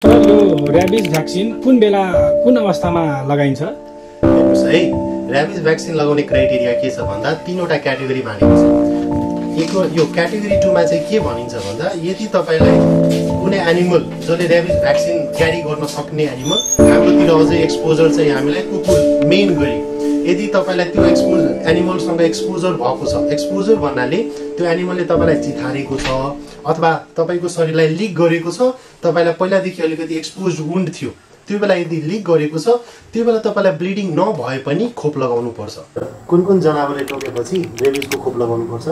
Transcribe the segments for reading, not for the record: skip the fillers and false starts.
यो र्याबिज भ्याक्सिन कुन बेला कुन अवस्थामा लगाइन्छ? हेर्नुस् है, र्याबिज भ्याक्सिन लगाउने क्राइटेरिया के छ भन्दा तीनवटा क्याटेगोरी मानिएको छ। एक यो क्याटेगोरी 2 मा चाहिँ के भनिन्छ भन्दा यदि तपाईलाई कुनै एनिमल जसले र्याबिज भ्याक्सिन क्यारी गर्न सक्ने एनिमल हाम्रोतिर अझै एक्सपोजर चाहिँ हामीलाई कुकुर मेन गरी यदि तपाईलाई त्यो एनिमलसँग एक्सपोजर भएको छ, एक्सपोजर भन्नाले त्यो एनिमलले तपाईलाई चिथारेको छ अथवा तपाईको शरीरलाई लिक गरेको छ, तपाईलाई पहिलादेखि अलिकति एक्सपोज्ड वुन्ड थियो, त्यो बेला यदि लिक गरेको छ त्यो बेला तपाईलाई ब्लिडिङ नभए पनि खोप लगाउनु पर्छ। कुन कुन जनावरले टोकेपछि रेबिजको खोप लगाउनु पर्छ?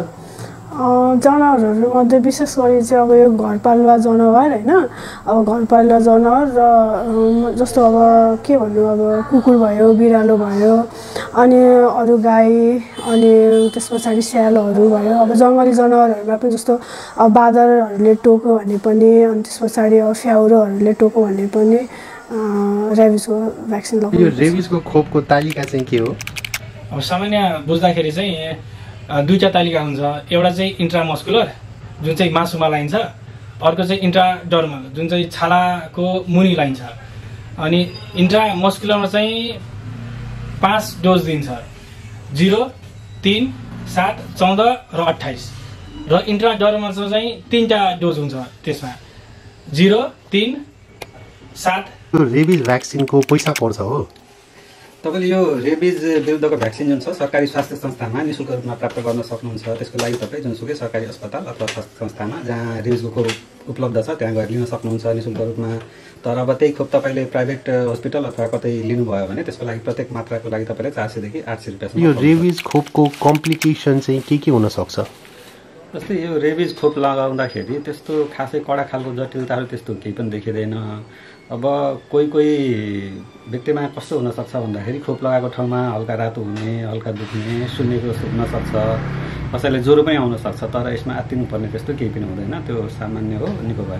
जनावरहरू मध्ये विशेष गरी चाहिँ अब यो घरपालुवा जनावर हैन, अब घरपालुवा जनावर र जस्तो अब के भन्नु, अब कुकुर भयो, बिरालो भयो, अनि अरू गाई, अनि त्यसपछि स्यालहरू भयो। अब जङ्गली जनावरहरूमा पनि जस्तो अब बाँदरहरूले टोक्यो भने पनि, अनि त्यसपछि अब फ्याउरोहरूले टोक्यो भने पनि रेबिजको भ्याक्सिन लगाउनु। यो रेबिजको खोपको तालिका चाहिँ के हो? अब सामान्य बुझ्दाखेरि चाहिँ दुईटा तालिका हुन्छ। एउटा चाहिँ इन्ट्रामस्कुलर जुन चाहिँ मासुमा लाइन्छ, अर्को चाहिँ इन्ट्राडर्मल जुन चाहिँ छालाको मुनि लाइन्छ। अनि इन्ट्रामस्कुलरमा चाहिँ 5 डोज दिन्छ, 0, 3, 7, 14 र 28। र इन्ट्राडर्मलमा चाहिँ 3टा डोज हुन्छ, त्यसमा 0, 3, 7। यो रेबिज भ्याक्सिनको पैसा पर्छ हो? तपाईले यो रेबिज विरुद्धको भ्याक्सिन जुन छ सरकारी स्वास्थ्य संस्थामा निःशुल्क रूपमा प्राप्त गर्न सक्नुहुन्छ। त्यसको लागि तपाईँ जुनसुकै सरकारी अस्पताल अथवा स्वास्थ्य संस्थामा जहाँ रेबिजको खोप उपलब्ध छ त्यहाँ गएर लिन सक्नुहुन्छ निःशुल्क रूपमा। तर अब त्यही खोप तपाईँले प्राइभेट हस्पिटल अथवा कतै लिनुभयो भने त्यसको लागि प्रत्येक मात्राको लागि तपाईँले 400 देखि 800 रुपियाँसम्म। यो रेबिज खोपको कम्प्लिकेसन चाहिँ के हुन सक्छ? जस्तै यो रेबिज खोप लगाउँदाखेरि त्यस्तो खासै कडा खालको जटिलताहरू त्यस्तो केही पनि देखिँदैन। अब कोही व्यक्तिमा कस्तो हुनसक्छ भन्दाखेरि खोप लगाएको ठाउँमा हल्का रातो हुने, हल्का दुख्ने, सुन्नेको जस्तो हुनसक्छ, कसैले ज्वरो पनि आउन सक्छ। तर यसमा आत्तिनुपर्ने त्यस्तो केही पनि हुँदैन, त्यो सामान्य हो, निको भएर